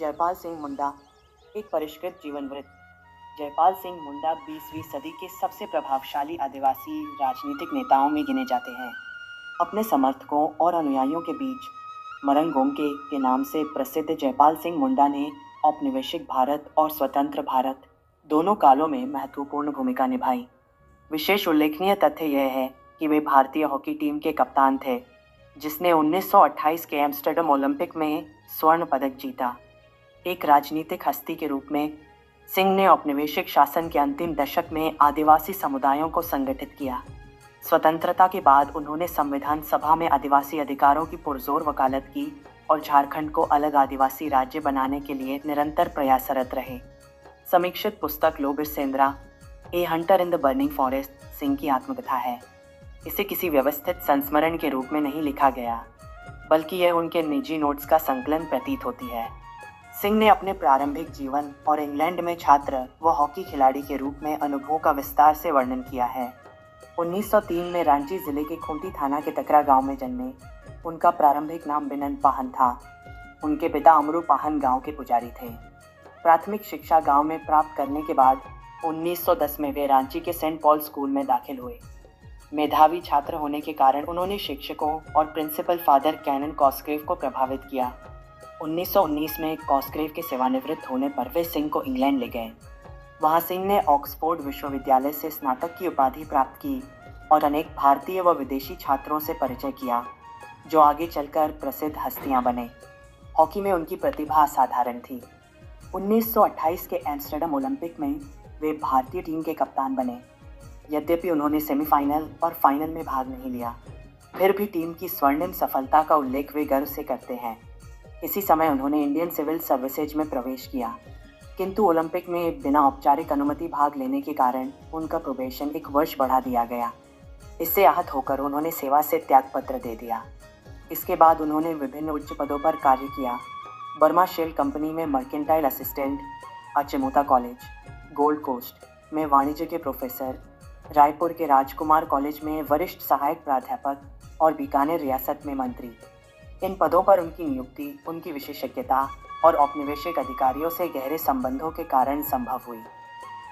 जयपाल सिंह मुंडा, एक परिष्कृत जीवन वृत्त। जयपाल सिंह मुंडा 20वीं सदी के सबसे प्रभावशाली आदिवासी राजनीतिक नेताओं में गिने जाते हैं। अपने समर्थकों और अनुयायियों के बीच मरंगोमके के नाम से प्रसिद्ध जयपाल सिंह मुंडा ने औपनिवेशिक भारत और स्वतंत्र भारत दोनों कालों में महत्वपूर्ण भूमिका निभाई। विशेष उल्लेखनीय तथ्य यह है कि वे भारतीय हॉकी टीम के कप्तान थे, जिसने 1928 के एम्स्टर्डम ओलंपिक में स्वर्ण पदक जीता। एक राजनीतिक हस्ती के रूप में सिंह ने औपनिवेशिक शासन के अंतिम दशक में आदिवासी समुदायों को संगठित किया। स्वतंत्रता के बाद उन्होंने संविधान सभा में आदिवासी अधिकारों की पुरजोर वकालत की और झारखंड को अलग आदिवासी राज्य बनाने के लिए निरंतर प्रयासरत रहे। समीक्षित पुस्तक Lobir Sendra, a hunter in the burning forest Singh की आत्मकथा है। इसे किसी व्यवस्थित संस्मरण के रूप में नहीं लिखा गया, बल्कि यह उनके निजी नोट्स का संकलन प्रतीत होती है। सिंह ने अपने प्रारंभिक जीवन और इंग्लैंड में छात्र व हॉकी खिलाड़ी के रूप में अनुभवों का विस्तार से वर्णन किया है। 1903 में रांची जिले के खूंटी थाना के तकरा गांव में जन्मे। उनका प्रारंभिक नाम बिनन पाहन था। उनके पिता अमरू पाहन गांव के पुजारी थे। प्राथमिक शिक्षा गांव में प्राप्त करने के बाद 1910 में वे रांची के सेंट पॉल स्कूल में दाखिल हुए। मेधावी छात्र होने के कारण उन्होंने शिक्षकों और प्रिंसिपल फादर कैनन कॉस्ग्रेव को प्रभावित किया। 1919 में कॉस्ग्रेव के सेवानिवृत्त होने पर वे सिंह को इंग्लैंड ले गए। वहां सिंह ने ऑक्सफोर्ड विश्वविद्यालय से स्नातक की उपाधि प्राप्त की और अनेक भारतीय व विदेशी छात्रों से परिचय किया, जो आगे चलकर प्रसिद्ध हस्तियां बने। हॉकी में उनकी प्रतिभा असाधारण थी। 1928 के एम्स्टर्डम ओलंपिक में वे भारतीय टीम के कप्तान बने। यद्यपि उन्होंने सेमीफाइनल और फाइनल में भाग नहीं लिया, फिर भी टीम की स्वर्णिम सफलता का उल्लेख वे गर्व से करते हैं। इसी समय उन्होंने इंडियन सिविल सर्विसेज में प्रवेश किया, किंतु ओलंपिक में बिना औपचारिक अनुमति भाग लेने के कारण उनका प्रोबेशन 1 वर्ष बढ़ा दिया गया। इससे आहत होकर उन्होंने सेवा से त्यागपत्र दे दिया। इसके बाद उन्होंने विभिन्न उच्च पदों पर कार्य किया। बर्मा शेल कंपनी में mercantile assistant, Achimota college, Gold Coast में वाणिज्य के प्रोफेसर, रायपुर के राजकुमार कॉलेज में वरिष्ठ सहायक प्राध्यापक और बीकानेर रियासत में मंत्री। इन पदों पर उनकी नियुक्ति उनकी विशेषज्ञता और औपनिवेशिक अधिकारियों से गहरे संबंधों के कारण संभव हुई।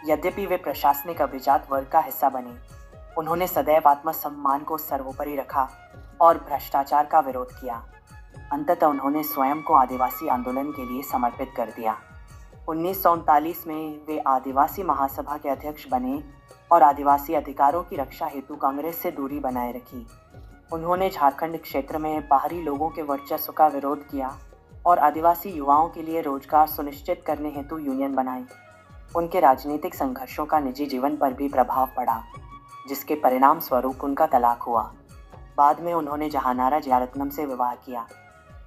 यद्यपि वे प्रशासनिक अभिजात वर्ग का हिस्सा बने, उन्होंने सदैव आत्मसम्मान को सर्वोपरि रखा और भ्रष्टाचार का विरोध किया। अंततः उन्होंने स्वयं को आदिवासी आंदोलन के लिए समर्पित कर दिया। 1939 में वे आदिवासी महासभा के अध्यक्ष बने और आदिवासी अधिकारों की रक्षा हेतु कांग्रेस से दूरी बनाए रखी। उन्होंने झारखंड क्षेत्र में बाहरी लोगों के वर्चस्व का विरोध किया और आदिवासी युवाओं के लिए रोजगार सुनिश्चित करने हेतु यूनियन बनाई। उनके राजनीतिक संघर्षों का निजी जीवन पर भी प्रभाव पड़ा, जिसके परिणाम स्वरूप उनका तलाक हुआ। बाद में उन्होंने जहानारा जयारत्नम से विवाह किया।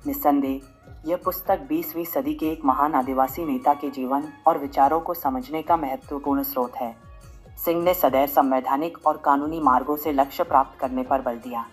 निस्संदेह यह पुस्तक 20वीं सदी के एक महान आदिवासी नेता के जीवन और विचारों को समझने का महत्वपूर्ण स्रोत है। सिंह ने सदैव संवैधानिक और कानूनी मार्गों से लक्ष्य प्राप्त करने पर बल दिया।